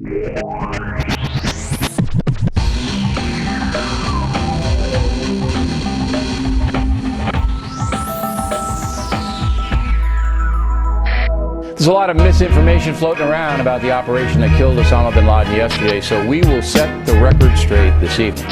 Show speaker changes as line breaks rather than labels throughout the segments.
There's a lot of misinformation floating around about the operation that killed Osama Bin Laden yesterday, so we will set the record straight this evening.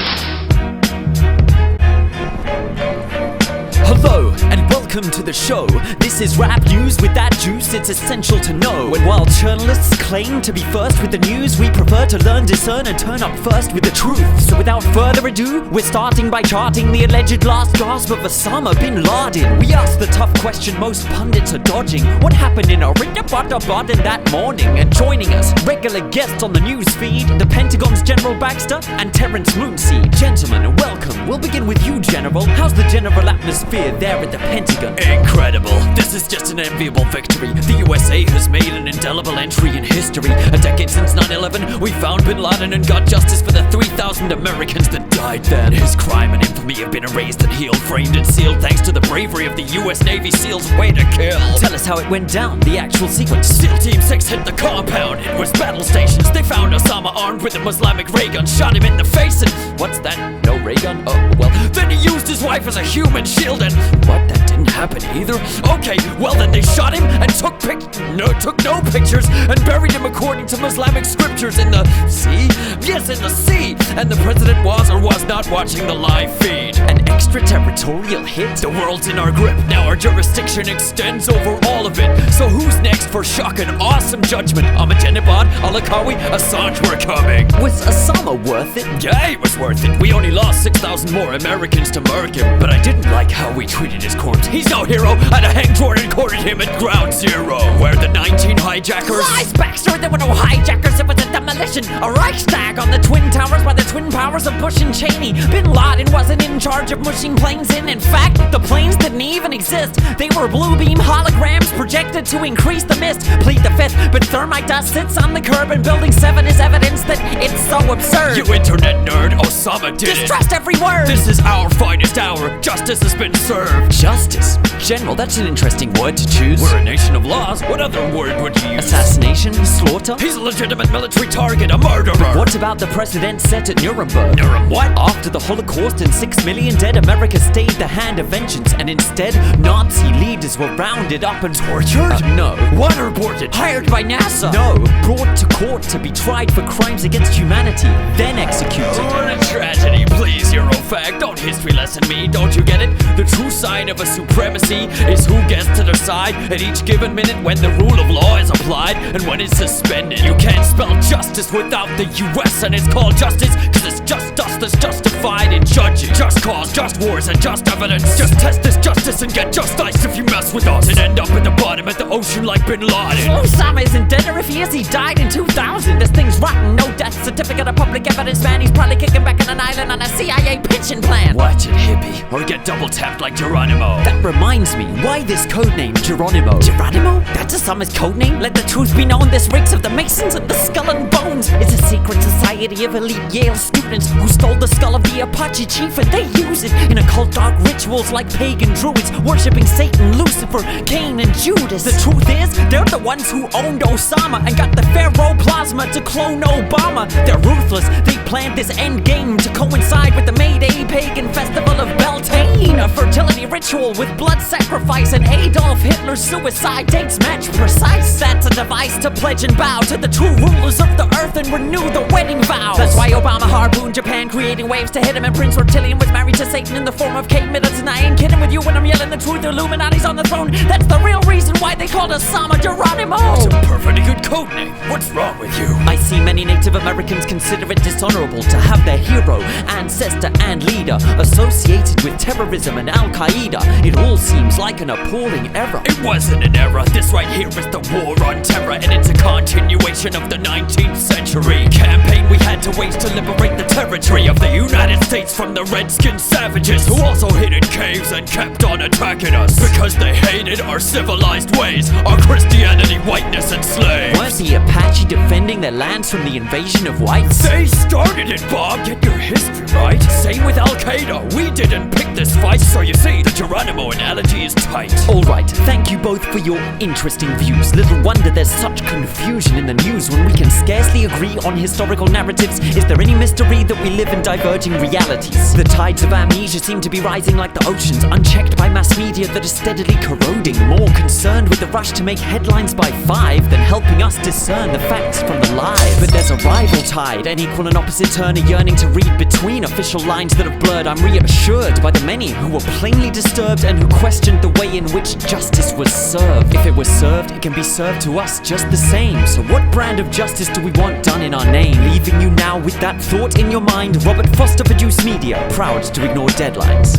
Hello and welcome to the show. This is rap news with that juice it's essential to know. And while journalists claim to be first with the news, we prefer to learn, discern and turn up first with the truth. So without further ado, we're starting by charting the alleged last gasp of Osama Bin Laden. We ask the tough question most pundits are dodging. What happened in Abbotabad that morning? And joining us, regular guests on the news feed, the Pentagon's General Baxter and Terrence Moonseed. Gentlemen, welcome. We'll begin with you, General. How's the general atmosphere there at the Pentagon?
Incredible. This is just an enviable victory. The USA has made an indelible entry in history. A decade since 9/11, we found Bin Laden and got justice for the 3,000 Americans that died then. His crime and infamy have been erased and healed, framed and sealed thanks to the bravery of the US Navy SEALs. Way to kill.
Tell us how it went down, the actual sequence.
SEAL Team 6 hit the compound. It was battle stations. They found Osama armed with a Islamic ray gun, shot him in the face and... What's that? No ray gun? Oh, well. Then he used his wife as a human shield and... What? That didn't happen either? Okay, well then they shot him and took no pictures and buried him according to Islamic scriptures in the sea? Yes, in the sea! And the president was or was not watching the live feed.
An extraterritorial hit?
The world's in our grip. Now our jurisdiction extends over all of it. So who's next for shock and awesome judgment? Abbotabad, Al-Akawi, Assange were coming.
Was Osama worth it?
Yeah, he was worth it. We only lost 6,000 more Americans to murk him. But I didn't like how we treated his corpse. He's no hero. I'd have hanged Jordan quartered him at ground zero. Where the 19 hijackers...
Lies, Baxter! There were no hijackers. It was a demolition. A Reichstag on the Twin Towers by the twin powers of Bush and Cheney. Bin Laden wasn't in charge of mushing planes in. In fact, the planes didn't even exist. They were blue beam holograms projected to increase the mist. Plead the fifth, but thermite dust sits on the curb and Building 7 is evidence that it's so absurd.
You internet nerd, Osama did it.
Distrust every word.
This is our finest hour. Justice has been served.
Justice? General, that's an interesting word to choose.
We're a nation of laws. What other word would you use?
Assassination? Slaughter?
He's a legitimate military target, a murderer.
What about the precedent set at Nuremberg?
What?
After the Holocaust and 6 million dead, America stayed the hand of vengeance, and instead, Nazi leaders were rounded up and
tortured?
No.
Waterboarded?
Hired by NASA? No. Brought to court to be tried for crimes against humanity, then executed.
What a tragedy. Please, Eurofag, don't history lesson me. Don't you get it? The true sign of a supremacy is who gets to their side at each given minute when the rule of law is applied and when it's suspended. You can't spell justice without the US, and it's called justice because it's just us that's justified in judging. Just cause, just wars, and just evidence. Just test this justice and get just ice if you mess with us and end up at the bottom of the ocean like Bin Laden.
Osama isn't dead, or if he is, he died in 2000. This thing's rotten, no death certificate of public evidence, man. He's probably kicking back on an island on a CIA pension plan.
Watch it, hippie, or get double tapped like Geronimo.
That reminds me, why this codename Geronimo? Geronimo? That's Osama's codename? Let the truth be known, this reeks of the Masons and the Skull and Bones. It's a secret society of elite Yale students who stole the skull of the Apache chief and they use it in occult dark rituals like pagan druids, worshipping Satan, Lucifer, Cain and Judas. The truth is, they're the ones who owned Osama and got the pharaoh plasma to clone Obama. They're ruthless, they planned this end game to coincide with the May Day pagan festival of Beltane, a fertility ritual with blood sacrifice and Adolf Hitler's suicide dates match precise. That's a device to pledge and bow to the true rulers of the earth and renew the wedding vows. That's why Obama harpooned Japan, creating waves to hit him, and Prince Reptilian was married to Satan in the form of Kate Middleton. I ain't kidding with you when I'm yelling the truth. Illuminati's on the throne. That's the real reason why they called Osama Geronimo.
It's a perfectly good codename. What's wrong with you?
I see many Native Americans consider it dishonorable to have their hero, ancestor and leader associated with terrorism and Al-Qaeda. It all seems like an appalling error.
It wasn't an error. This right here is the war on terror, and it's a continuation of the 19th century campaign we had to wage to liberate the territory of the United States from the redskin savages who also hid in caves and kept on attacking us because they hated our civilized ways. ways. Are Christianity, whiteness, and slaves?
Weren't the Apache defending their lands from the invasion of whites?
They started it, Bob. Get your history right. Same with Al-Qaeda. We didn't pick this fight, so you see, the Geronimo analogy is tight.
Alright, thank you both for your interesting views. Little wonder there's such confusion in the news when we can scarcely agree on historical narratives. Is there any mystery that we live in diverging realities? The tides of amnesia seem to be rising like the oceans, unchecked by mass media that is steadily corroding. More concerned with the rush to make headlines by 5 than helping us discern the facts from the lies. But there's a rival tide, an equal and opposite turn, a yearning to read between official lines that have blurred. I'm reassured by the many who were plainly disturbed and who questioned the way in which justice was served. If it was served, it can be served to us just the same. So what brand of justice do we want done in our name? Leaving you now with that thought in your mind. Robert Foster produced media, proud to ignore deadlines.